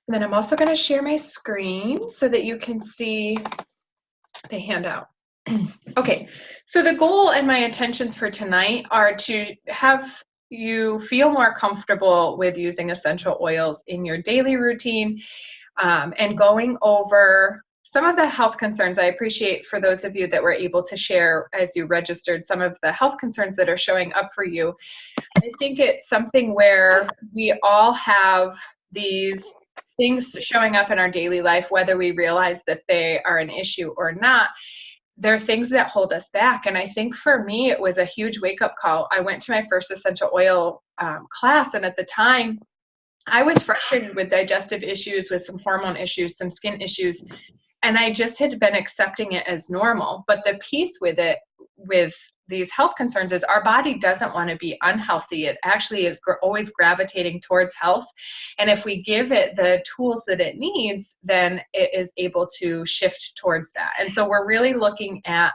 And then I'm also going to share my screen so that you can see the handout. Okay, so the goal and my intentions for tonight are to have you feel more comfortable with using essential oils in your daily routine, and going over some of the health concerns. I appreciate for those of you that were able to share as you registered some of the health concerns that are showing up for you. I think it's something where we all have these things showing up in our daily life, whether we realize that they are an issue or not. They're things that hold us back. And I think for me, it was a huge wake-up call. I went to my first essential oil class, and at the time, I was frustrated with digestive issues, with some hormone issues, some skin issues, and I just had been accepting it as normal. But the piece with it, with these health concerns, is our body doesn't want to be unhealthy. It actually is always gravitating towards health. And if we give it the tools that it needs, then it is able to shift towards that. And so we're really looking at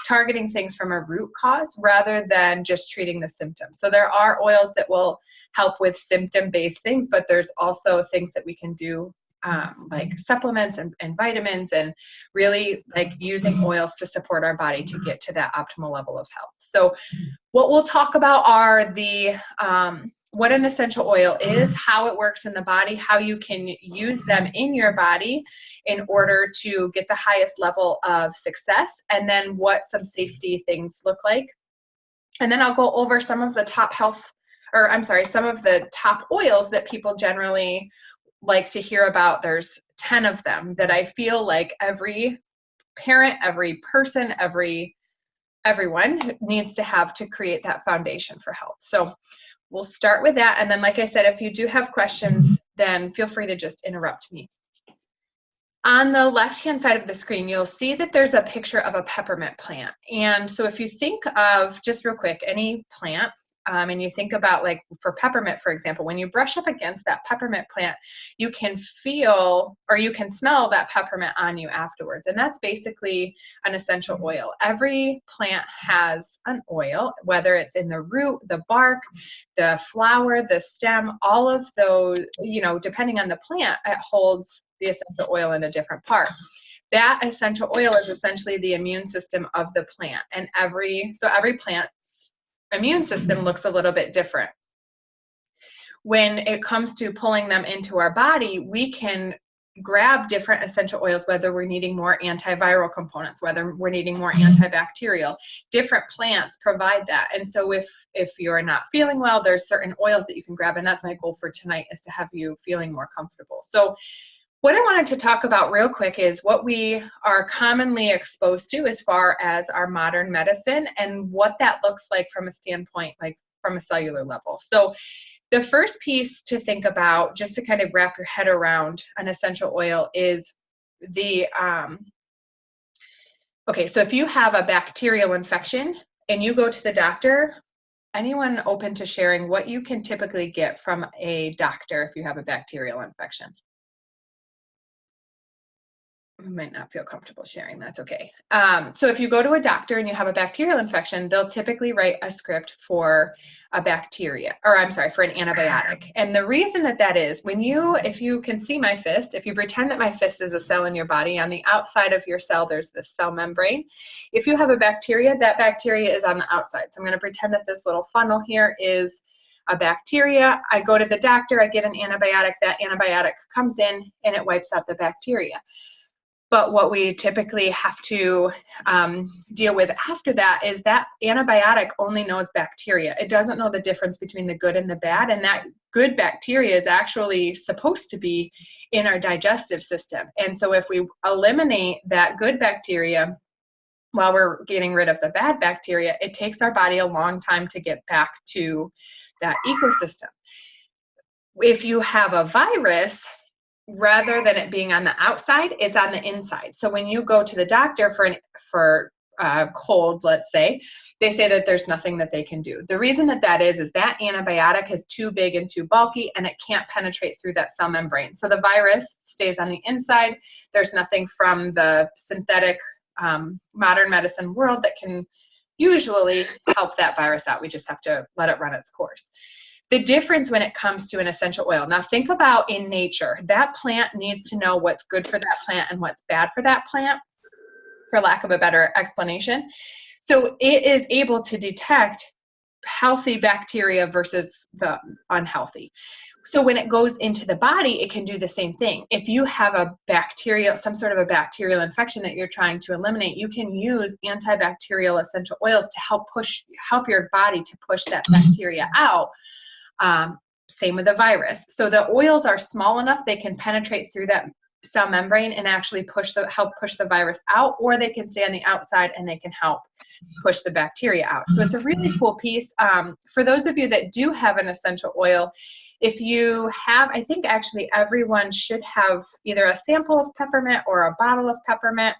targeting things from a root cause rather than just treating the symptoms. So there are oils that will help with symptom-based things, but there's also things that we can do like supplements and vitamins, and really like using oils to support our body to get to that optimal level of health. So what we'll talk about are the what an essential oil is, how it works in the body, how you can use them in your body in order to get the highest level of success, and then what some safety things look like. And then I'll go over some of the top some of the top oils that people generally like to hear about. There's 10 of them that I feel like every parent, every person, everyone needs to have to create that foundation for health. So we'll start with that. And then, like I said, if you do have questions, then feel free to just interrupt me. On the left-hand side of the screen, you'll see that there's a picture of a peppermint plant. And so if you think of, just real quick, any plant, and you think about, like for peppermint, for example, when you brush up against that peppermint plant, you can feel or you can smell that peppermint on you afterwards. And that's basically an essential oil. Every plant has an oil, whether it's in the root, the bark, the flower, the stem, all of those, depending on the plant, it holds the essential oil in a different part. That essential oil is essentially the immune system of the plant. And every plant's immune system looks a little bit different. When it comes to pulling them into our body, we can grab different essential oils, whether we're needing more antiviral components, whether we're needing more antibacterial. Different plants provide that. And so if you're not feeling well, there's certain oils that you can grab, and that's my goal for tonight, is to have you feeling more comfortable. So what I wanted to talk about real quick is what we are commonly exposed to as far as our modern medicine, and what that looks like from a standpoint, like from a cellular level. So the first piece to think about, just to kind of wrap your head around an essential oil, is the, okay, so if you have a bacterial infection and you go to the doctor, anyone open to sharing what you can typically get from a doctor if you have a bacterial infection? You might not feel comfortable sharing, that's okay. So if you go to a doctor and you have a bacterial infection, they'll typically write a script for a for an antibiotic. And the reason that is, if you can see my fist, if you pretend that my fist is a cell in your body, on the outside of your cell, there's this cell membrane. If you have a bacteria, that bacteria is on the outside. So I'm gonna pretend that this little funnel here is a bacteria. I go to the doctor, I get an antibiotic, that antibiotic comes in and it wipes out the bacteria. But what we typically have to deal with after that is that antibiotic only knows bacteria. It doesn't know the difference between the good and the bad, and that good bacteria is actually supposed to be in our digestive system. And so if we eliminate that good bacteria while we're getting rid of the bad bacteria, it takes our body a long time to get back to that ecosystem. If you have a virus, rather than it being on the outside, it's on the inside. So when you go to the doctor for a cold, let's say, they say that there's nothing that they can do. The reason that is that antibiotic is too big and too bulky, and it can't penetrate through that cell membrane. So the virus stays on the inside. There's nothing from the synthetic modern medicine world that can usually help that virus out. We just have to let it run its course. The difference when it comes to an essential oil. Now think about in nature, that plant needs to know what's good for that plant and what's bad for that plant, for lack of a better explanation. So it is able to detect healthy bacteria versus the unhealthy. So when it goes into the body, it can do the same thing. If you have a bacterial, some sort of a bacterial infection that you're trying to eliminate, you can use antibacterial essential oils to help your body to push that bacteria out. Same with a virus. So the oils are small enough, they can penetrate through that cell membrane and actually help push the virus out, or they can stay on the outside and they can help push the bacteria out. So it's a really cool piece. For those of you that do have an essential oil, if you have, I think actually everyone should have either a sample of peppermint or a bottle of peppermint.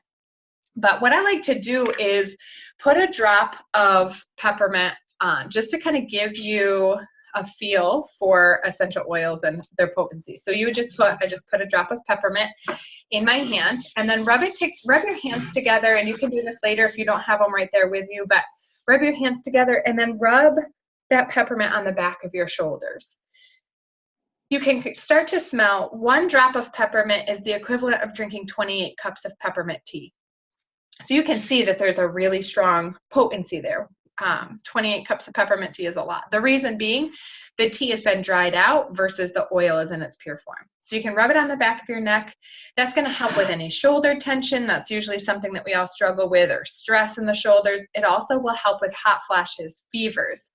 But what I like to do is put a drop of peppermint on, just to kind of give you a feel for essential oils and their potency. So you would I just put a drop of peppermint in my hand, and then rub your hands together, and you can do this later if you don't have them right there with you, but rub your hands together and then rub that peppermint on the back of your shoulders. You can start to smell 1 drop of peppermint is the equivalent of drinking 28 cups of peppermint tea. So you can see that there's a really strong potency there. 28 cups of peppermint tea is a lot. The reason being, the tea has been dried out versus the oil is in its pure form. So you can rub it on the back of your neck. That's going to help with any shoulder tension. That's usually something that we all struggle with, or stress in the shoulders. It also will help with hot flashes, fevers.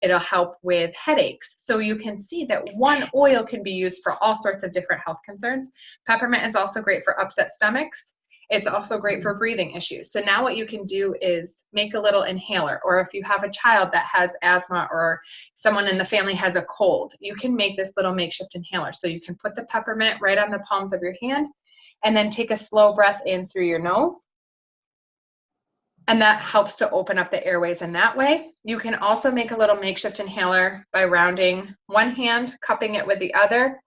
It'll help with headaches. So you can see that one oil can be used for all sorts of different health concerns. Peppermint is also great for upset stomachs. It's also great for breathing issues. So now what you can do is make a little inhaler, or if you have a child that has asthma or someone in the family has a cold, you can make this little makeshift inhaler. So you can put the peppermint right on the palms of your hand and then take a slow breath in through your nose. And that helps to open up the airways in that way. You can also make a little makeshift inhaler by rounding one hand, cupping it with the other,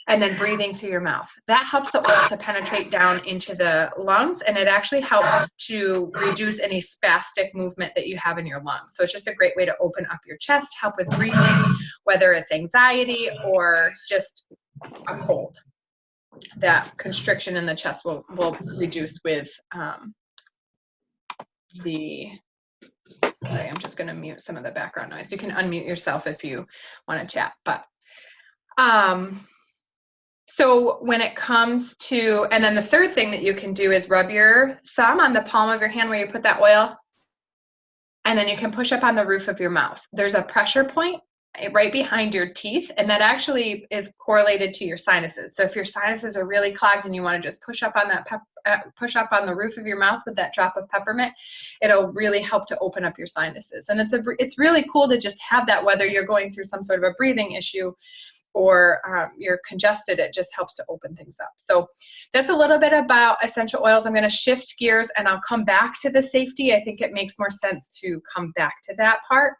and then breathing through your mouth. That helps the oil to penetrate down into the lungs, and it actually helps to reduce any spastic movement that you have in your lungs. So it's just a great way to open up your chest, help with breathing, whether it's anxiety or just a cold. That constriction in the chest will reduce with sorry, I'm just going to mute some of the background noise. You can unmute yourself if you want to chat. But so when it comes to, and then the third thing that you can do is rub your thumb on the palm of your hand where you put that oil, and then you can push up on the roof of your mouth. There's a pressure point right behind your teeth, and that actually is correlated to your sinuses. So if your sinuses are really clogged and you want to just push up on that push up on the roof of your mouth with that drop of peppermint, it'll really help to open up your sinuses. And it's really cool to just have that, whether you're going through some sort of a breathing issue or you're congested, it just helps to open things up. So that's a little bit about essential oils. I'm going to shift gears and I'll come back to the safety. I think it makes more sense to come back to that part.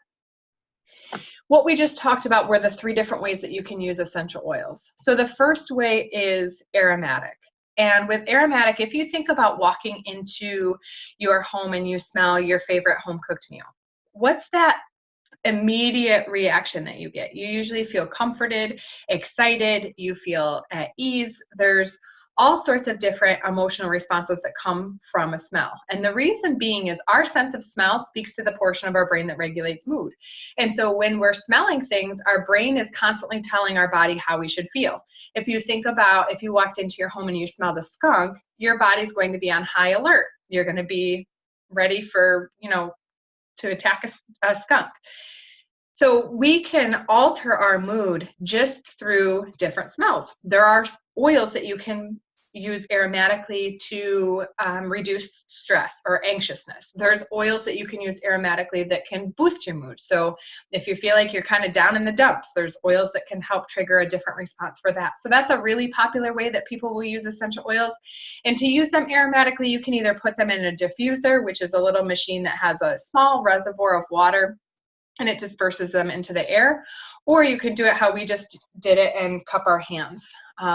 What we just talked about were the 3 different ways that you can use essential oils. So the first way is aromatic. And with aromatic, if you think about walking into your home and you smell your favorite home cooked meal, what's that immediate reaction that you get? You usually feel comforted, excited, you feel at ease. There's all sorts of different emotional responses that come from a smell. And the reason being is our sense of smell speaks to the portion of our brain that regulates mood. And so when we're smelling things, our brain is constantly telling our body how we should feel. If you think about if you walked into your home and you smelled a skunk, your body's going to be on high alert. You're going to be ready for, to attack a skunk. So we can alter our mood just through different smells. There are oils that you can use aromatically to reduce stress or anxiousness. There's oils that you can use aromatically that can boost your mood. So if you feel like you're kind of down in the dumps, there's oils that can help trigger a different response for that. So that's a really popular way that people will use essential oils. And to use them aromatically, you can either put them in a diffuser, which is a little machine that has a small reservoir of water and it disperses them into the air, or you can do it how we just did it and cup our hands.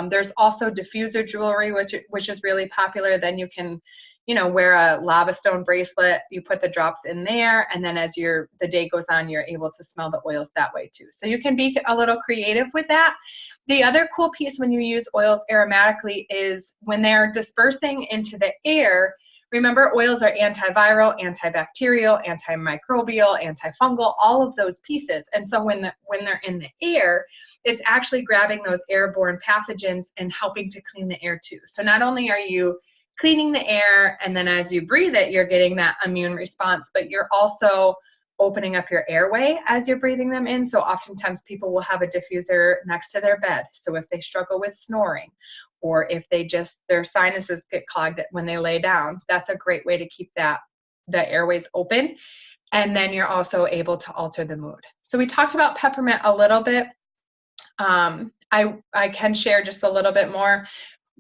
There's also diffuser jewelry, which is really popular. Then you can you know, wear a lava stone bracelet, you put the drops in there, and then as the day goes on, you're able to smell the oils that way too. So you can be a little creative with that. The other cool piece when you use oils aromatically is when they're dispersing into the air. Remember, oils are antiviral, antibacterial, antimicrobial, antifungal, all of those pieces. And so when they're in the air, it's actually grabbing those airborne pathogens and helping to clean the air too. So not only are you cleaning the air, and then as you breathe it, you're getting that immune response, but you're also opening up your airway as you're breathing them in. So oftentimes people will have a diffuser next to their bed. So if they struggle with snoring, or if their sinuses get clogged when they lay down, that's a great way to keep the airways open. And then you're also able to alter the mood. So we talked about peppermint a little bit. I can share just a little bit more.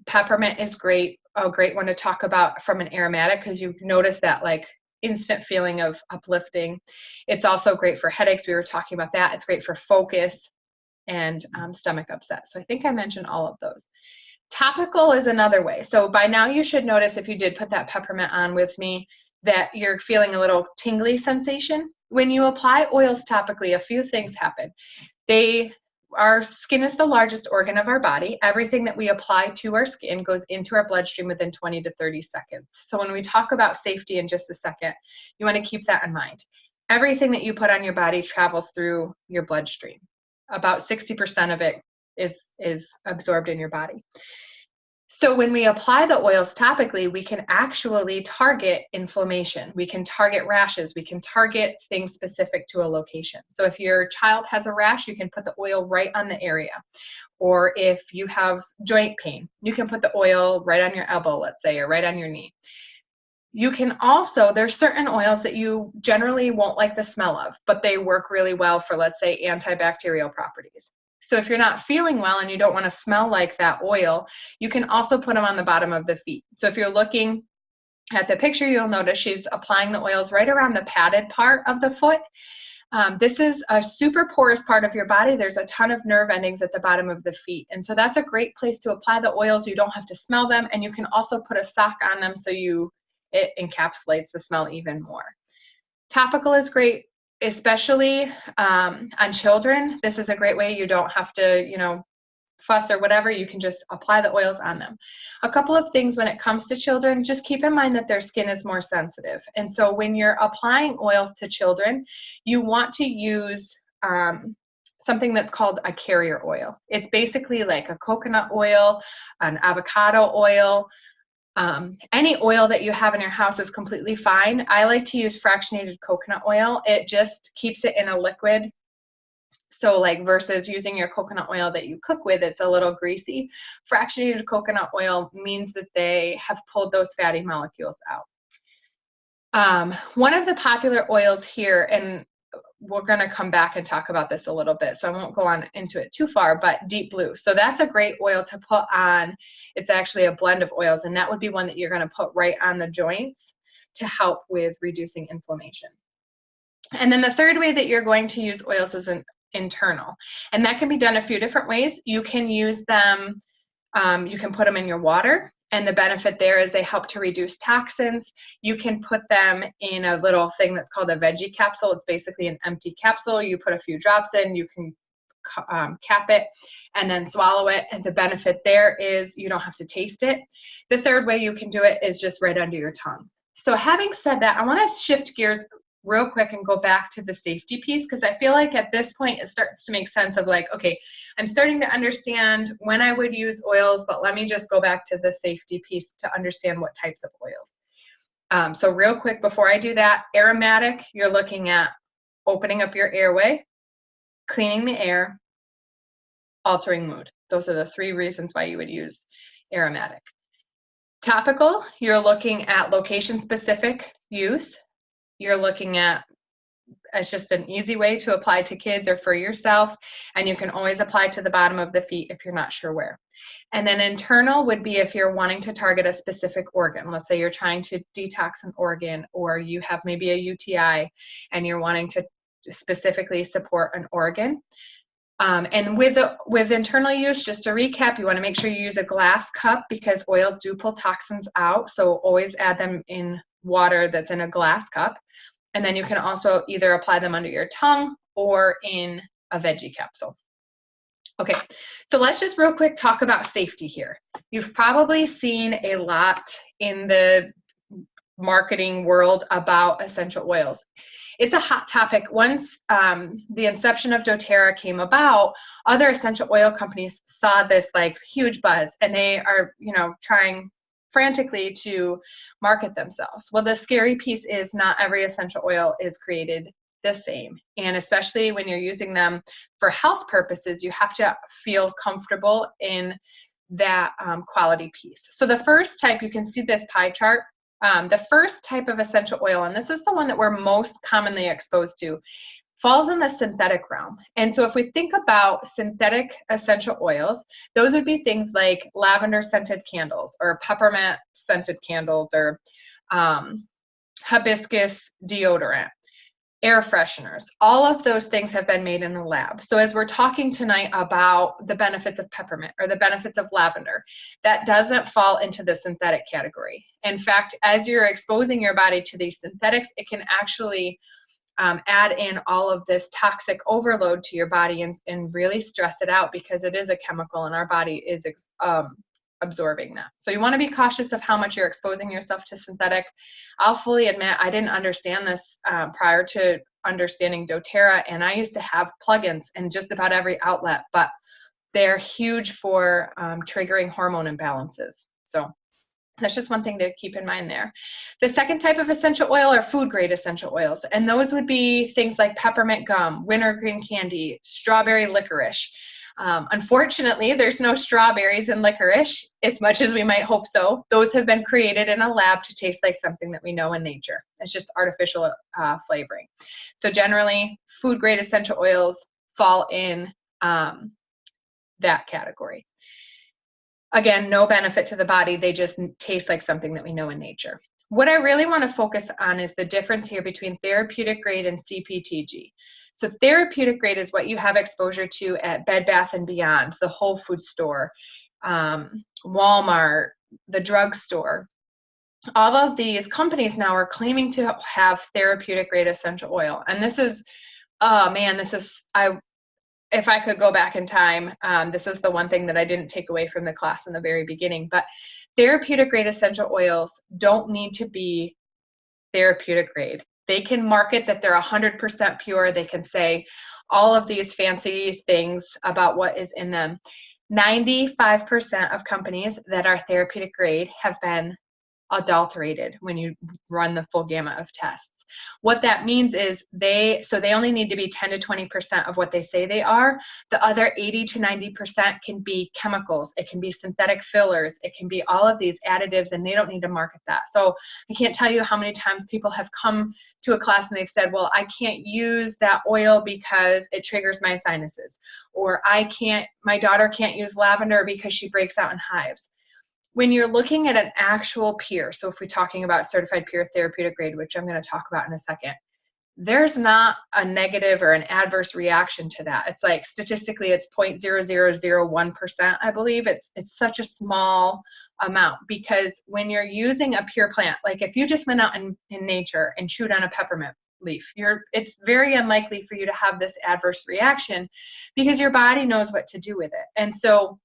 Peppermint is great, a great one to talk about from an aromatic, because you notice that like instant feeling of uplifting. It's also great for headaches. We were talking about that. It's great for focus and stomach upset. So I think I mentioned all of those. Topical is another way. So by now you should notice, if you did put that peppermint on with me, that you're feeling a little tingly sensation. When you apply oils topically, a few things happen. Our skin is the largest organ of our body. Everything that we apply to our skin goes into our bloodstream within 20 to 30 seconds. So when we talk about safety in just a second, you want to keep that in mind. Everything that you put on your body travels through your bloodstream. About 60% of it is absorbed in your body. So when we apply the oils topically, we can actually target inflammation. We can target rashes. We can target things specific to a location. So if your child has a rash, you can put the oil right on the area. Or if you have joint pain, you can put the oil right on your elbow, let's say, or right on your knee. You can also, there's certain oils that you generally won't like the smell of, but they work really well for, let's say, antibacterial properties. So if you're not feeling well and you don't want to smell like that oil, you can also put them on the bottom of the feet. So if you're looking at the picture, you'll notice she's applying the oils right around the padded part of the foot. This is a super porous part of your body. There's a ton of nerve endings at the bottom of the feet. And so that's a great place to apply the oils. You don't have to smell them. And you can also put a sock on them so it encapsulates the smell even more. Topical is great, especially on children. This is a great way. You don't have to, fuss or whatever. You can just apply the oils on them. A couple of things when it comes to children, just keep in mind that their skin is more sensitive. And so when you're applying oils to children, you want to use something that's called a carrier oil. It's basically like a coconut oil, an avocado oil. Any oil that you have in your house is completely fine. I like to use fractionated coconut oil. It just keeps it in a liquid. So like versus using your coconut oil that you cook with, it's a little greasy. Fractionated coconut oil means that they have pulled those fatty molecules out. One of the popular oils here, and we're going to come back and talk about this a little bit, so I won't go on into it too far, but Deep Blue. So that's a great oil to put on. It's actually a blend of oils, and that would be one that you're going to put right on the joints to help with reducing inflammation. And then the third way that you're going to use oils is an internal, and that can be done a few different ways. You can use them, you can put them in your water, and the benefit there is they help to reduce toxins. You can put them in a little thing that's called a veggie capsule. It's basically an empty capsule. You put a few drops in, you can cap it and then swallow it, and the benefit there is you don't have to taste it. The third way you can do it is just right under your tongue. So having said that, I want to shift gears real quick and go back to the safety piece, because I feel like at this point it starts to make sense of like, okay, I'm starting to understand when I would use oils, but let me just go back to the safety piece to understand what types of oils. So real quick before I do that, aromatic, you're looking at opening up your airway, cleaning the air, altering mood. Those are the three reasons why you would use aromatic. Topical, you're looking at location-specific use. You're looking at, it's just an easy way to apply to kids or for yourself, and you can always apply to the bottom of the feet if you're not sure where. And then internal would be if you're wanting to target a specific organ. Let's say you're trying to detox an organ, or you have maybe a UTI and you're wanting to specifically support an organ. And with internal use, just to recap, you want to make sure you use a glass cup because oils do pull toxins out. So always add them in water that's in a glass cup. And then you can also either apply them under your tongue or in a veggie capsule. Okay, so let's just real quick talk about safety here. You've probably seen a lot in the marketing world about essential oils. It's a hot topic. Once the inception of doTERRA came about, other essential oil companies saw this like huge buzz, and they are, trying frantically to market themselves. Well, the scary piece is not every essential oil is created the same, and especially when you're using them for health purposes, you have to feel comfortable in that quality piece. So the first type, you can see this pie chart. The first type of essential oil, and this is the one that we're most commonly exposed to, falls in the synthetic realm. And so if we think about synthetic essential oils, those would be things like lavender scented candles or peppermint scented candles or hibiscus deodorant, air fresheners. All of those things have been made in the lab. So as we're talking tonight about the benefits of peppermint or the benefits of lavender, that doesn't fall into the synthetic category. In fact, as you're exposing your body to these synthetics, it can actually add in all of this toxic overload to your body and really stress it out because it is a chemical and our body is absorbing that. So you want to be cautious of how much you're exposing yourself to synthetic. I'll fully admit I didn't understand this prior to understanding doTERRA, and I used to have plugins in just about every outlet, but they're huge for triggering hormone imbalances. So that's just one thing to keep in mind there. The second type of essential oil are food grade essential oils, and those would be things like peppermint gum, wintergreen candy, strawberry licorice. Unfortunately, there's no strawberries in licorice, as much as we might hope so. Those have been created in a lab to taste like something that we know in nature. It's just artificial flavoring. So generally, food grade essential oils fall in that category. Again, no benefit to the body. They just taste like something that we know in nature. What I really want to focus on is the difference here between therapeutic grade and CPTG. So therapeutic grade is what you have exposure to at Bed Bath & Beyond, the Whole Foods store, Walmart, the drugstore. All of these companies now are claiming to have therapeutic grade essential oil. And this is, oh man, if I could go back in time, this is the one thing that I didn't take away from the class in the very beginning, but therapeutic grade essential oils don't need to be therapeutic grade. They can market that they're 100% pure. They can say all of these fancy things about what is in them. 95% of companies that are therapeutic grade have been adulterated when you run the full gamut of tests. What that means is they only need to be 10 to 20% of what they say they are. The other 80 to 90% can be chemicals. It can be synthetic fillers. It can be all of these additives, and they don't need to market that. So I can't tell you how many times people have come to a class and they've said, well, I can't use that oil because it triggers my sinuses, or my daughter can't use lavender because she breaks out in hives. When you're looking at an actual peer, so if we're talking about certified peer therapeutic grade, which I'm going to talk about in a second, there's not a negative or an adverse reaction to that. It's like statistically it's 0.0001%, I believe. It's such a small amount because when you're using a pure plant, like if you just went out in nature and chewed on a peppermint leaf, it's very unlikely for you to have this adverse reaction because your body knows what to do with it. And so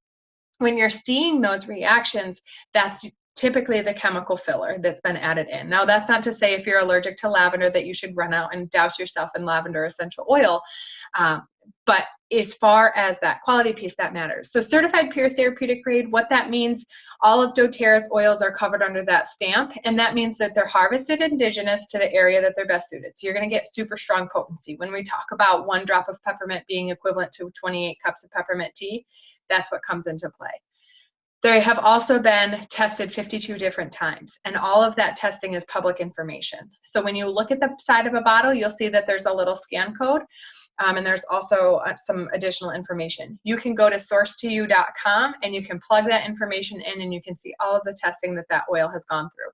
when you're seeing those reactions, that's typically the chemical filler that's been added in. Now, that's not to say if you're allergic to lavender that you should run out and douse yourself in lavender essential oil. But as far as that quality piece, that matters. So certified pure therapeutic grade, what that means, all of doTERRA's oils are covered under that stamp, and that means that they're harvested indigenous to the area that they're best suited. So you're going to get super strong potency. When we talk about 1 drop of peppermint being equivalent to 28 cups of peppermint tea, that's what comes into play. They have also been tested 52 different times, and all of that testing is public information. So when you look at the side of a bottle, you'll see that there's a little scan code, and there's also some additional information. You can go to sourcetoyou.com and you can plug that information in, and you can see all of the testing that oil has gone through.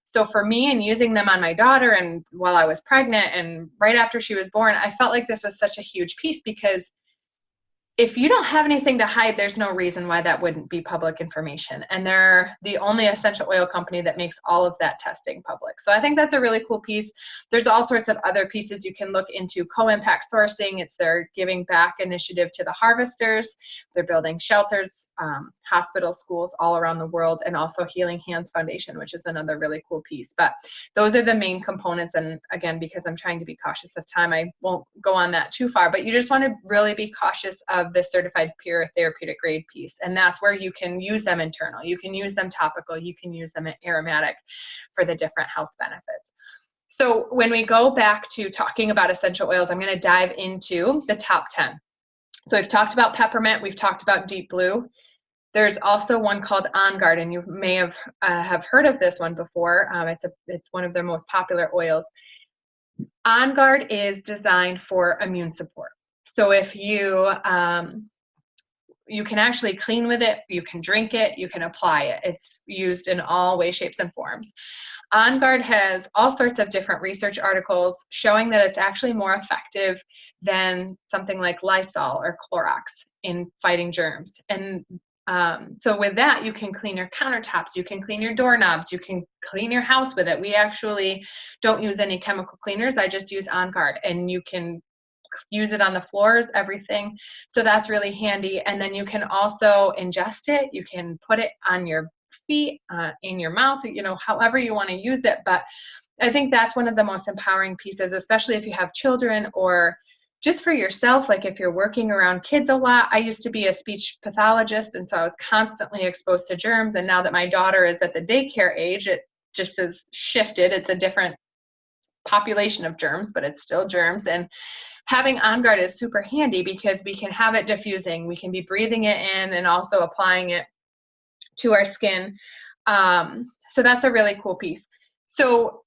So for me, and using them on my daughter and while I was pregnant and right after she was born, I felt like this was such a huge piece because if you don't have anything to hide, there's no reason why that wouldn't be public information. And they're the only essential oil company that makes all of that testing public. So I think that's a really cool piece. There's all sorts of other pieces you can look into. Co-impact sourcing, it's their giving back initiative to the harvesters. They're building shelters, hospitals, schools all around the world, and also Healing Hands Foundation, which is another really cool piece. But those are the main components. And again, because I'm trying to be cautious of time, I won't go on that too far, but you just want to really be cautious of the certified pure therapeutic grade piece. And that's where you can use them internal, you can use them topical, you can use them aromatic for the different health benefits. So when we go back to talking about essential oils, I'm going to dive into the top 10. So we've talked about peppermint, we've talked about deep blue. There's also one called On Guard, and you may have heard of this one before. It's one of their most popular oils. On Guard is designed for immune support. So if you can actually clean with it, you can drink it, you can apply it. It's used in all ways, shapes, and forms. On Guard has all sorts of different research articles showing that it's actually more effective than something like Lysol or Clorox in fighting germs. And so with that, you can clean your countertops, you can clean your doorknobs, you can clean your house with it. We actually don't use any chemical cleaners. I just use On Guard, and you can use it on the floors, everything. So that's really handy. And then you can also ingest it. You can put it on your feet, in your mouth, however you want to use it. But I think that's one of the most empowering pieces, especially if you have children or just for yourself. Like if you're working around kids a lot. I used to be a speech pathologist, and so I was constantly exposed to germs. And now that my daughter is at the daycare age, it just has shifted. It's a different population of germs, but it's still germs. And having On Guard is super handy because we can have it diffusing. We can be breathing it in and also applying it to our skin. So that's a really cool piece. So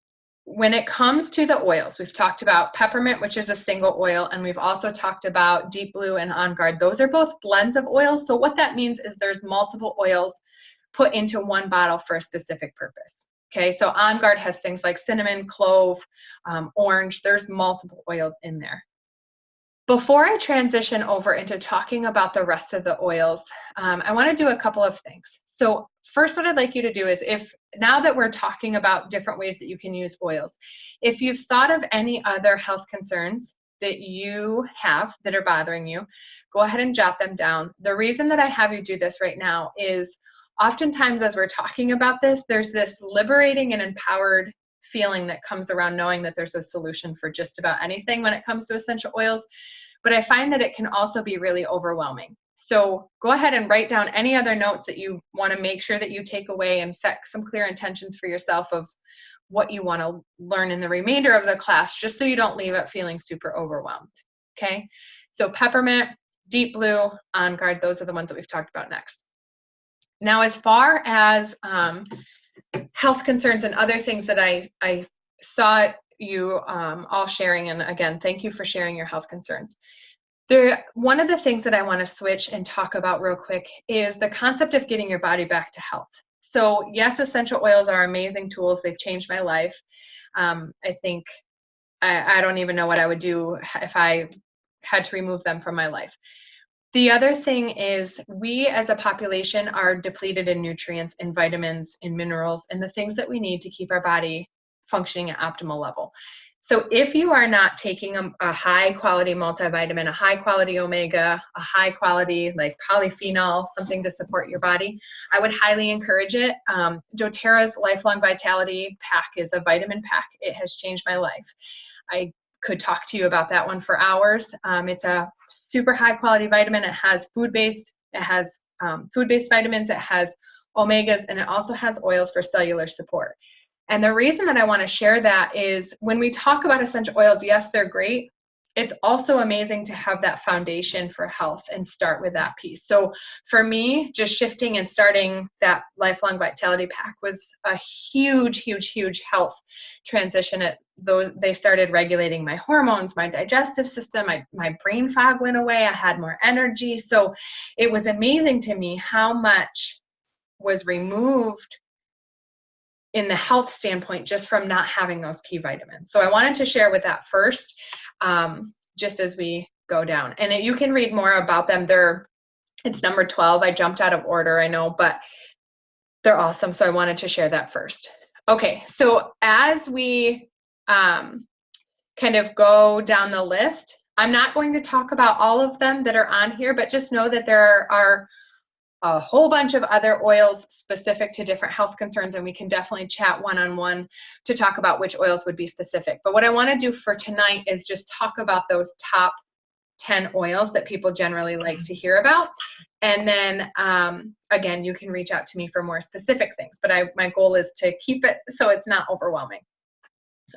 when it comes to the oils, we've talked about peppermint, which is a single oil, and we've also talked about deep blue and On Guard. Those are both blends of oils. So what that means is there's multiple oils put into one bottle for a specific purpose. Okay, so On Guard has things like cinnamon, clove, orange. There's multiple oils in there. Before I transition over into talking about the rest of the oils, I want to do a couple of things. So first, what I'd like you to do is, now that we're talking about different ways that you can use oils, if you've thought of any other health concerns that you have that are bothering you, go ahead and jot them down. The reason that I have you do this right now is oftentimes as we're talking about this, there's this liberating and empowered feeling that comes around knowing that there's a solution for just about anything when it comes to essential oils. But I find that it can also be really overwhelming. So go ahead and write down any other notes that you want to make sure that you take away, and set some clear intentions for yourself of what you want to learn in the remainder of the class, just so you don't leave it feeling super overwhelmed. Okay, so peppermint, deep blue, On Guard, those are the ones that we've talked about next. Now, as far as health concerns and other things that I saw you all sharing, and again, thank you for sharing your health concerns. One of the things that I want to switch and talk about real quick is the concept of getting your body back to health. So yes, essential oils are amazing tools. They've changed my life. I think I don't even know what I would do if I had to remove them from my life. The other thing is, we as a population are depleted in nutrients, in vitamins, in minerals, and the things that we need to keep our body functioning at optimal level. So if you are not taking a high quality multivitamin, a high quality omega, a high quality like polyphenol, something to support your body, I would highly encourage it. doTERRA's Lifelong Vitality Pack is a vitamin pack. It has changed my life. I could talk to you about that one for hours. It's a super high quality vitamin. It has food-based vitamins, it has omegas, and it also has oils for cellular support. And the reason that I want to share that is when we talk about essential oils, yes, they're great. It's also amazing to have that foundation for health and start with that piece. So for me, just shifting and starting that Lifelong Vitality Pack was a huge, huge, huge health transition. They started regulating my hormones, my digestive system, my brain fog went away, I had more energy. So it was amazing to me how much was removed in the health standpoint just from not having those key vitamins. So I wanted to share with that first, just as we go down. And you can read more about them. It's number 12. I jumped out of order, I know, but they're awesome. So I wanted to share that first. Okay, so as we kind of go down the list, I'm not going to talk about all of them that are on here, but just know that there are a whole bunch of other oils specific to different health concerns, and we can definitely chat one-on-one to talk about which oils would be specific. But what I want to do for tonight is just talk about those top 10 oils that people generally like to hear about. And then, again, you can reach out to me for more specific things, but my goal is to keep it so it's not overwhelming.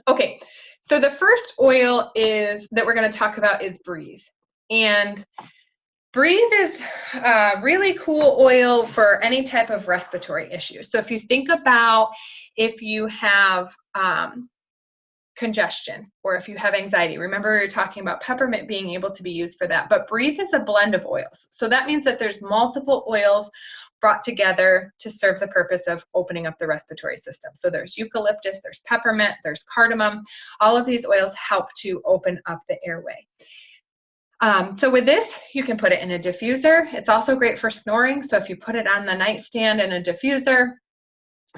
Okay, so the first oil that we're going to talk about is Breathe. And Breathe is a really cool oil for any type of respiratory issue. So if you think about if you have congestion or if you have anxiety, remember we were talking about peppermint being able to be used for that, but Breathe is a blend of oils. So that means that there's multiple oils brought together to serve the purpose of opening up the respiratory system. So there's eucalyptus, there's peppermint, there's cardamom. All of these oils help to open up the airway. So with this, you can put it in a diffuser. It's also great for snoring. So if you put it on the nightstand in a diffuser,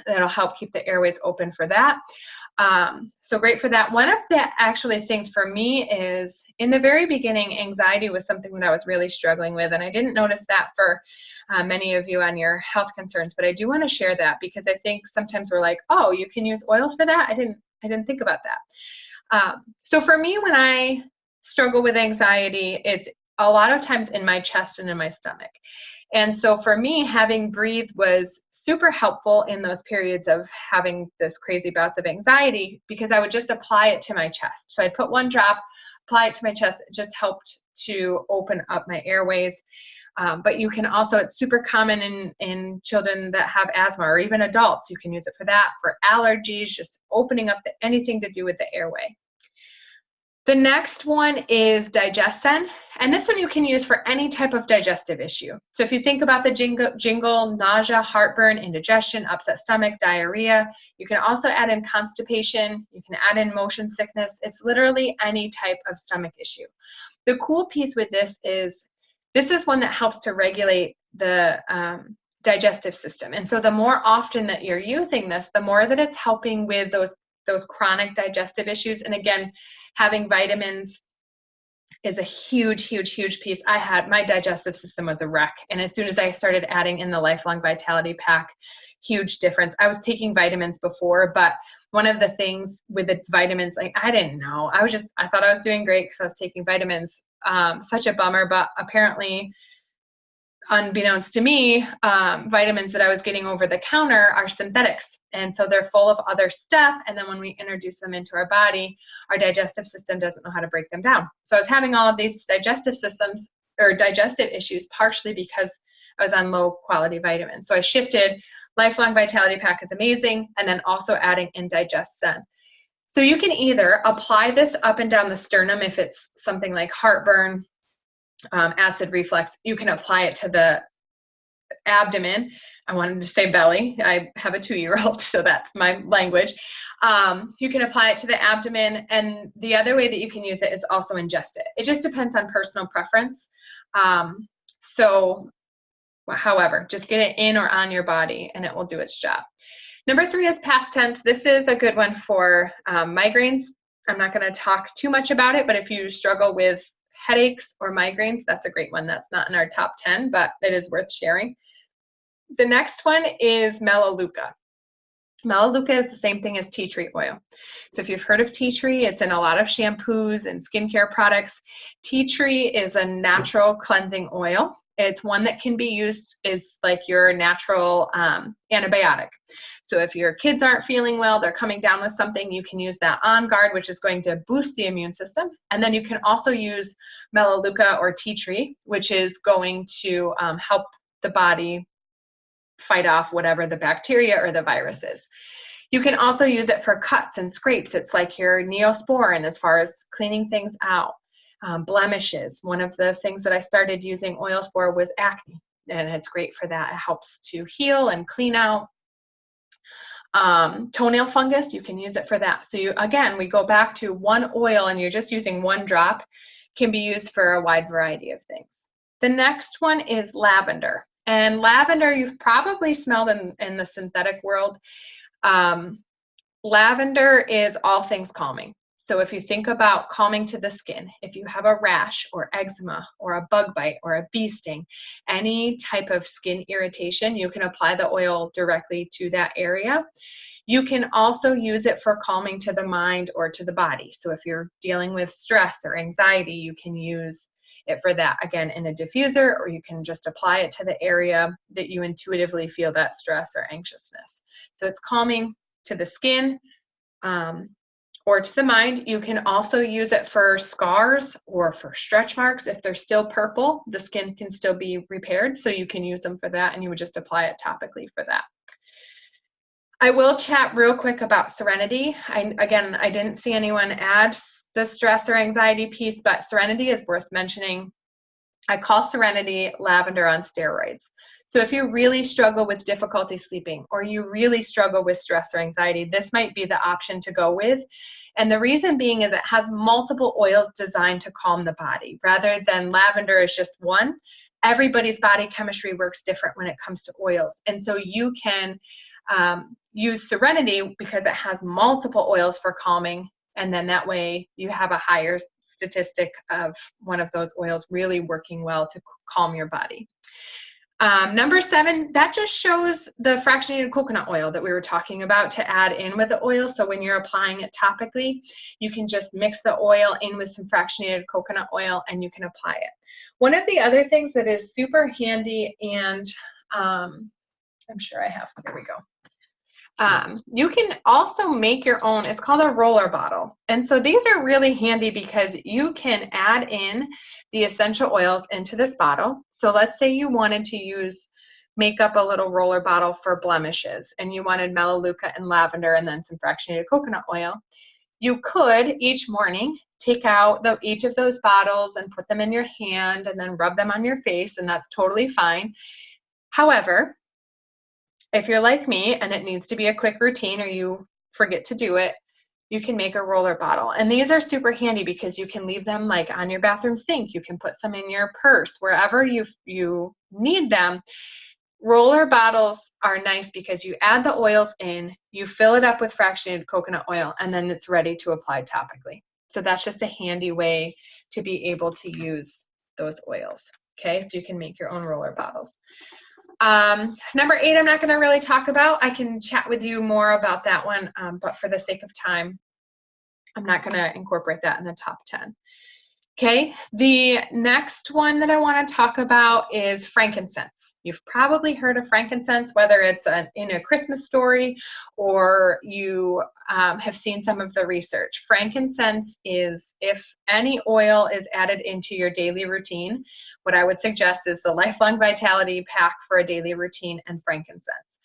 that'll help keep the airways open for that. So great for that. One of the actually things for me is in the very beginning, anxiety was something that I was really struggling with. And I didn't notice that for many of you on your health concerns, but I do want to share that because I think sometimes we're like, oh, you can use oils for that. I didn't think about that. So for me, when I struggle with anxiety, it's a lot of times in my chest and in my stomach. And so for me, having Breathe was super helpful in those periods of having this crazy bouts of anxiety because I would just apply it to my chest. So I'd put one drop, apply it to my chest. It just helped to open up my airways. But you can also, it's super common in children that have asthma or even adults. You can use it for that, for allergies, just opening up anything to do with the airway. The next one is Digescen, and this one you can use for any type of digestive issue. So if you think about the jingle, nausea, heartburn, indigestion, upset stomach, diarrhea, you can also add in constipation, you can add in motion sickness. It's literally any type of stomach issue. The cool piece with this is one that helps to regulate the digestive system. And so the more often that you're using this, the more that it's helping with those chronic digestive issues. And again, having vitamins is a huge, huge, huge piece. My digestive system was a wreck. And as soon as I started adding in the Lifelong Vitality Pack, huge difference. I was taking vitamins before, but one of the things with the vitamins, like I didn't know. I thought I was doing great because I was taking vitamins. Such a bummer, but apparently, unbeknownst to me, vitamins that I was getting over the counter are synthetics. And so they're full of other stuff. And then when we introduce them into our body, our digestive system doesn't know how to break them down. So I was having all of these digestive issues partially because I was on low quality vitamins. So I shifted. Lifelong Vitality Pack is amazing. And then also adding in Digescen. So you can either apply this up and down the sternum if it's something like heartburn, acid reflux. You can apply it to the abdomen. I wanted to say belly. I have a 2-year-old, so that's my language. You can apply it to the abdomen, and the other way that you can use it is also ingest it. It just depends on personal preference. However, just get it in or on your body, and it will do its job. Number 3 is past tense. This is a good one for migraines. I'm not going to talk too much about it, but if you struggle with headaches or migraines, that's a great one. That's not in our top 10, but it is worth sharing. The next one is Melaleuca. Melaleuca is the same thing as tea tree oil. So if you've heard of tea tree, it's in a lot of shampoos and skincare products. Tea tree is a natural cleansing oil. It's one that can be used as like your natural antibiotic. So if your kids aren't feeling well, they're coming down with something, you can use that On Guard, which is going to boost the immune system. And then you can also use Melaleuca or tea tree, which is going to help the body fight off whatever the bacteria or the virus is. You can also use it for cuts and scrapes. It's like your Neosporin as far as cleaning things out. Blemishes. One of the things that I started using oils for was acne, and it's great for that. It helps to heal and clean out. Toenail fungus, you can use it for that. So again, we go back to one oil and you're just using one drop, can be used for a wide variety of things. The next one is lavender. And lavender, you've probably smelled in the synthetic world. Lavender is all things calming. So if you think about calming to the skin, if you have a rash or eczema or a bug bite or a bee sting, any type of skin irritation, you can apply the oil directly to that area. You can also use it for calming to the mind or to the body. So if you're dealing with stress or anxiety, you can use it for that, again, in a diffuser, or you can just apply it to the area that you intuitively feel that stress or anxiousness. So it's calming to the skin or to the mind. You can also use it for scars or for stretch marks. If they're still purple, the skin can still be repaired, so you can use them for that, and you would just apply it topically for that. I will chat real quick about Serenity. I didn't see anyone add the stress or anxiety piece, but Serenity is worth mentioning. I call Serenity lavender on steroids. So if you really struggle with difficulty sleeping, or you really struggle with stress or anxiety, this might be the option to go with. And the reason being is it has multiple oils designed to calm the body. Rather than lavender is just one, everybody's body chemistry works different when it comes to oils. And so you can use Serenity because it has multiple oils for calming, and then that way you have a higher statistic of one of those oils really working well to calm your body. Number 7, that just shows the fractionated coconut oil that we were talking about to add in with the oil. So when you're applying it topically, you can just mix the oil in with some fractionated coconut oil and you can apply it. One of the other things that is super handy, and I'm sure I have, here we go. You can also make your own, it's called a roller bottle. And so these are really handy because you can add in the essential oils into this bottle. So let's say you wanted to make up a little roller bottle for blemishes, and you wanted melaleuca and lavender and then some fractionated coconut oil. You could each morning take out each of those bottles and put them in your hand and then rub them on your face, and that's totally fine. However, if you're like me and it needs to be a quick routine or you forget to do it, you can make a roller bottle. And these are super handy because you can leave them like on your bathroom sink. You can put some in your purse, wherever you need them. Roller bottles are nice because you add the oils in, you fill it up with fractionated coconut oil, and then it's ready to apply topically. So that's just a handy way to be able to use those oils. Okay, so you can make your own roller bottles. Number 8, I'm not going to really talk about. I can chat with you more about that one, but for the sake of time, I'm not going to incorporate that in the top 10. Okay, the next one that I want to talk about is frankincense. You've probably heard of frankincense, whether it's in a Christmas story or you have seen some of the research. Frankincense is, if any oil is added into your daily routine, what I would suggest is the Lifelong Vitality Pack for a daily routine and frankincense.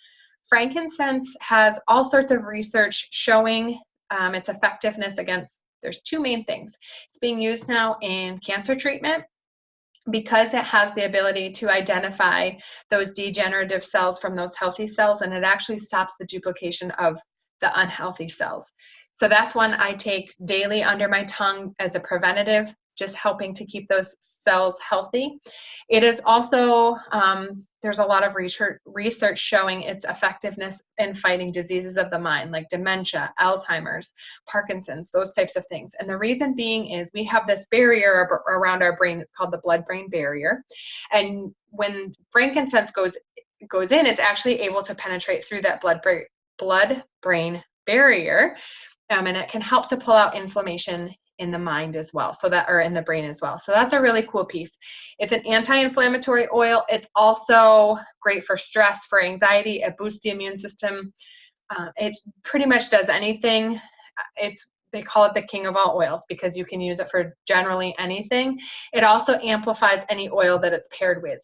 Frankincense has all sorts of research showing its effectiveness against, there's 2 main things. It's being used now in cancer treatment because it has the ability to identify those degenerative cells from those healthy cells, and it actually stops the duplication of the unhealthy cells. So that's one I take daily under my tongue as a preventative, just helping to keep those cells healthy. It is also, there's a lot of research showing its effectiveness in fighting diseases of the mind, like dementia, Alzheimer's, Parkinson's, those types of things. And the reason being is we have this barrier around our brain. It's called the blood-brain barrier. And when frankincense goes in, it's actually able to penetrate through that blood-brain barrier, and it can help to pull out inflammation in the mind as well, or in the brain as well. So that's a really cool piece. It's an anti-inflammatory oil. It's also great for stress, for anxiety. It boosts the immune system. It pretty much does anything. They call it the king of all oils because you can use it for generally anything. It also amplifies any oil that it's paired with.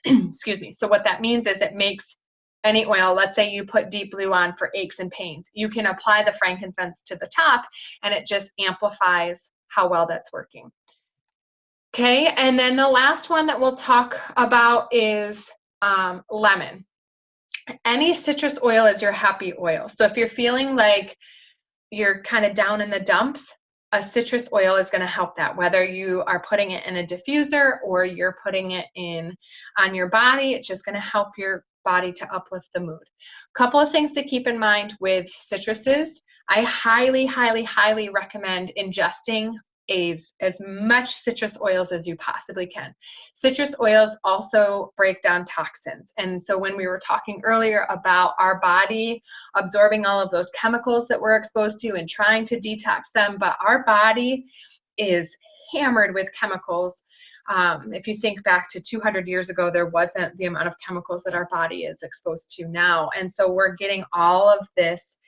Excuse me. So what that means is it makes any oil, let's say you put Deep Blue on for aches and pains, you can apply the frankincense to the top and it just amplifies how well that's working. Okay, and then the last one that we'll talk about is lemon. Any citrus oil is your happy oil. So if you're feeling like you're kind of down in the dumps, a citrus oil is going to help that, whether you are putting it in a diffuser or you're putting it in on your body. It's just going to help your body to uplift the mood. Couple of things to keep in mind with citruses. I highly, highly, highly recommend ingesting as much citrus oils as you possibly can. Citrus oils also break down toxins. And so when we were talking earlier about our body absorbing all of those chemicals that we're exposed to and trying to detox them, but our body is hammered with chemicals. If you think back to 200 years ago, there wasn't the amount of chemicals that our body is exposed to now. And so we're getting all of this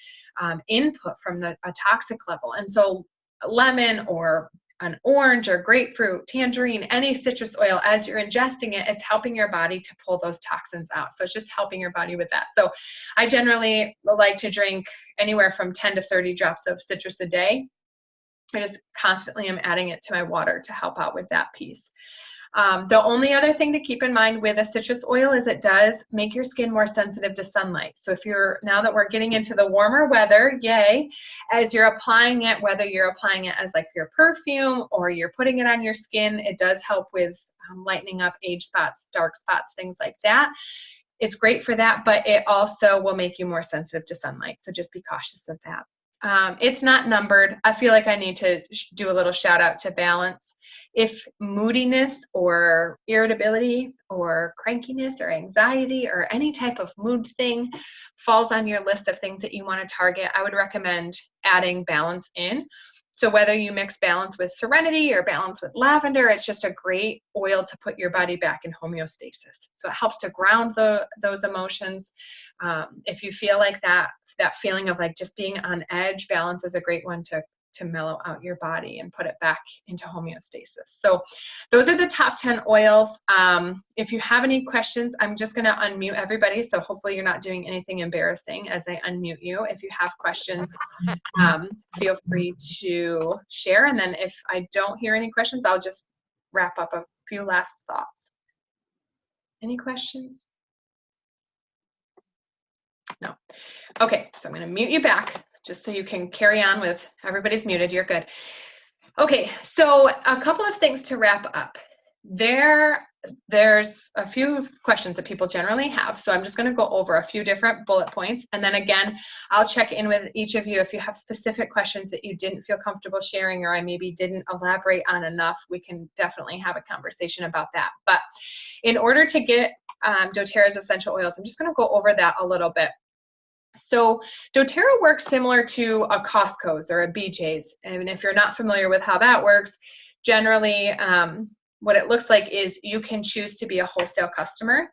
input from a toxic level. And so lemon or an orange or grapefruit, tangerine, any citrus oil, as you're ingesting it, it's helping your body to pull those toxins out. So it's just helping your body with that. So I generally like to drink anywhere from 10 to 30 drops of citrus a day. I just constantly am adding it to my water to help out with that piece. The only other thing to keep in mind with a citrus oil is it does make your skin more sensitive to sunlight. So if you're, now that we're getting into the warmer weather, yay, as you're applying it, whether you're applying it as like your perfume or you're putting it on your skin, it does help with lightening up age spots, dark spots, things like that. It's great for that, but it also will make you more sensitive to sunlight. So just be cautious of that. It's not numbered. I feel like I need to do a little shout out to Balance. If moodiness or irritability or crankiness or anxiety or any type of mood thing falls on your list of things that you want to target, I would recommend adding Balance in. So whether you mix Balance with Serenity or Balance with lavender, it's just a great oil to put your body back in homeostasis. So it helps to ground those emotions. If you feel like that feeling of like just being on edge, Balance is a great one to mellow out your body and put it back into homeostasis. So those are the top 10 oils. If you have any questions, I'm just going to unmute everybody. So hopefully you're not doing anything embarrassing as I unmute you. If you have questions, feel free to share. And then if I don't hear any questions, I'll just wrap up a few last thoughts. Any questions? No. Okay, so I'm going to mute you back just so you can carry on with everybody's muted. You're good. Okay, so a couple of things to wrap up. There's a few questions that people generally have, so I'm just going to go over a few different bullet points, and then again, I'll check in with each of you. If you have specific questions that you didn't feel comfortable sharing or I maybe didn't elaborate on enough, we can definitely have a conversation about that. But in order to get doTERRA's essential oils, I'm just going to go over that a little bit. So doTERRA works similar to a Costco's or a BJ's. And if you're not familiar with how that works, generally what it looks like is you can choose to be a wholesale customer.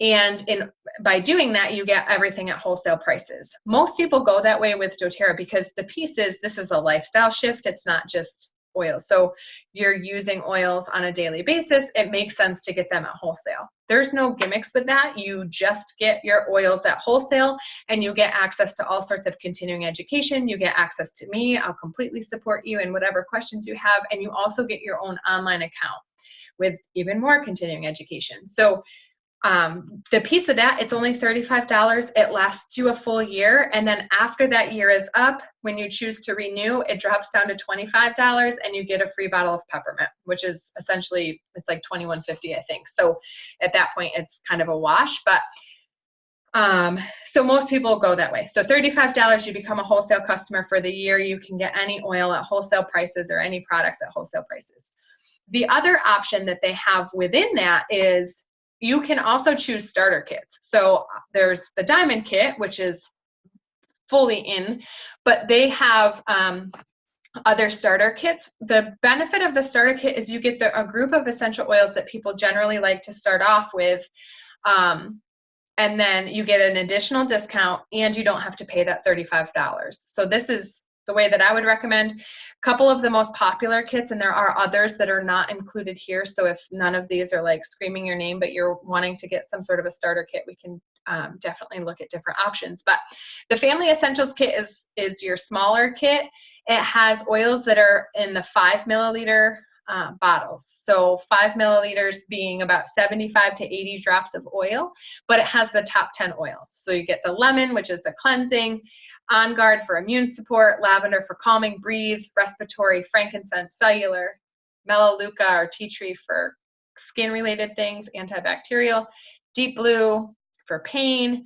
And by doing that, you get everything at wholesale prices. Most people go that way with doTERRA because the piece is, this is a lifestyle shift. It's not just oils. So you're using oils on a daily basis. It makes sense to get them at wholesale. There's no gimmicks with that. You just get your oils at wholesale and you get access to all sorts of continuing education. You get access to me. I'll completely support you in whatever questions you have. And you also get your own online account with even more continuing education. So the piece with that, it's only $35. It lasts you a full year. And then after that year is up, when you choose to renew, it drops down to $25 and you get a free bottle of peppermint, which is essentially, it's like $21.50, I think. So at that point, it's kind of a wash. But so most people go that way. So $35, you become a wholesale customer for the year. You can get any oil at wholesale prices or any products at wholesale prices. The other option that they have within that is you can also choose starter kits. So there's the Diamond Kit, which is fully in, but they have other starter kits. The benefit of the starter kit is you get a group of essential oils that people generally like to start off with, and then you get an additional discount and you don't have to pay that $35. So this is the way that I would recommend. A couple of the most popular kits, and there are others that are not included here. So if none of these are like screaming your name, but you're wanting to get some sort of a starter kit, we can definitely look at different options. But the Family Essentials Kit is your smaller kit. It has oils that are in the 5 milliliter bottles. So 5 milliliters being about 75 to 80 drops of oil, but it has the top 10 oils. So you get the lemon, which is the cleansing, On Guard for immune support, lavender for calming, breathe, respiratory, frankincense, cellular, melaleuca or tea tree for skin-related things, antibacterial, deep blue for pain,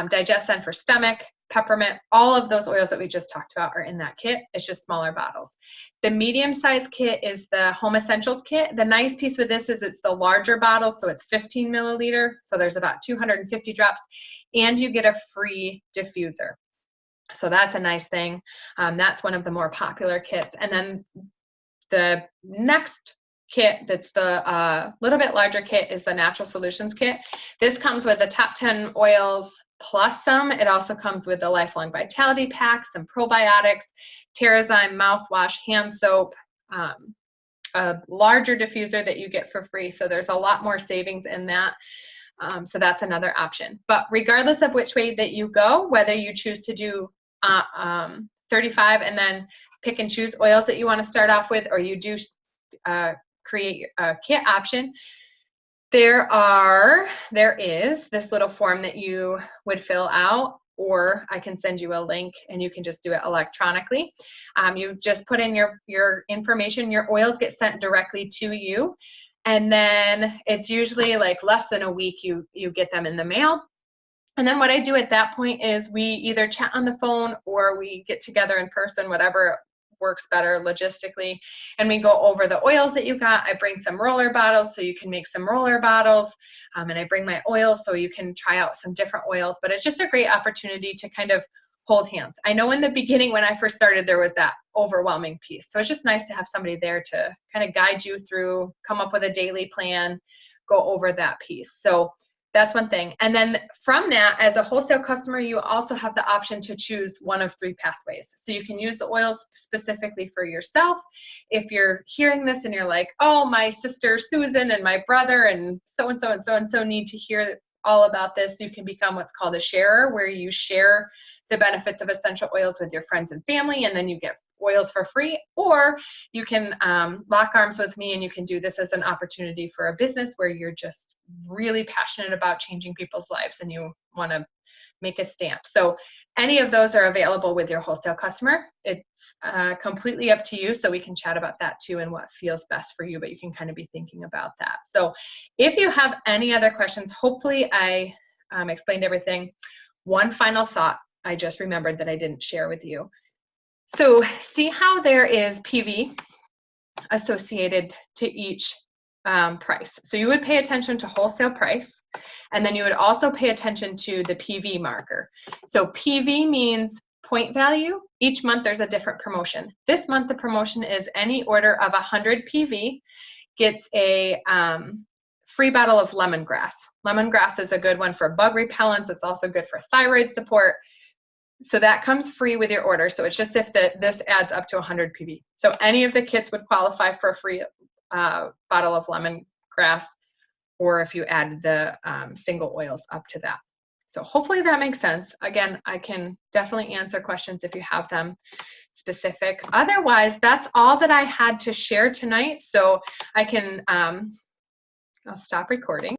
digestion for stomach, peppermint. All of those oils that we just talked about are in that kit. It's just smaller bottles. The medium-sized kit is the Home Essentials kit. The nice piece with this is it's the larger bottle, so it's 15 milliliter. So there's about 250 drops, and you get a free diffuser. So that's a nice thing. That's one of the more popular kits. And then the next kit that's the little bit larger kit is the Natural Solutions kit. This comes with the top 10 oils plus some. It also comes with the Lifelong Vitality Pack, some probiotics, Terrazyme mouthwash, hand soap, a larger diffuser that you get for free. So there's a lot more savings in that. So that's another option. But regardless of which way that you go, whether you choose to do 35 and then pick and choose oils that you want to start off with, or you do create a kit option, there is this little form that you would fill out, or I can send you a link and you can just do it electronically. You just put in your information, your oils get sent directly to you, and then it's usually like less than a week you get them in the mail. And then what I do at that point is we either chat on the phone or we get together in person, whatever works better logistically, and we go over the oils that you got. I bring some roller bottles so you can make some roller bottles, and I bring my oils so you can try out some different oils. But it's just a great opportunity to kind of hold hands. I know in the beginning when I first started there was that overwhelming piece, so it's just nice to have somebody there to kind of guide you through, come up with a daily plan, go over that piece. So that's one thing. And then from that, as a wholesale customer, you also have the option to choose one of 3 pathways. So you can use the oils specifically for yourself. If you're hearing this and you're like, oh, my sister Susan and my brother and so-and-so and so-and-so need to hear all about this, you can become what's called a sharer, where you share the benefits of essential oils with your friends and family, and then you get oils for free. Or you can lock arms with me and you can do this as an opportunity for a business where you're just really passionate about changing people's lives and you want to make a stamp. So any of those are available with your wholesale customer. It's completely up to you, so we can chat about that too and what feels best for you, but you can kind of be thinking about that. So if you have any other questions, hopefully I explained everything. One final thought I just remembered that I didn't share with you. So see how there is PV associated to each price. So you would pay attention to wholesale price, and then you would also pay attention to the PV marker. So PV means point value. Each month there's a different promotion. This month the promotion is any order of 100 PV gets a free bottle of lemongrass. Lemongrass is a good one for bug repellents. It's also good for thyroid support. So that comes free with your order. So it's just if this adds up to 100 PV. So any of the kits would qualify for a free bottle of lemongrass, or if you add the single oils up to that. So hopefully that makes sense. Again, I can definitely answer questions if you have them specific. Otherwise, that's all that I had to share tonight. So I can, I'll stop recording.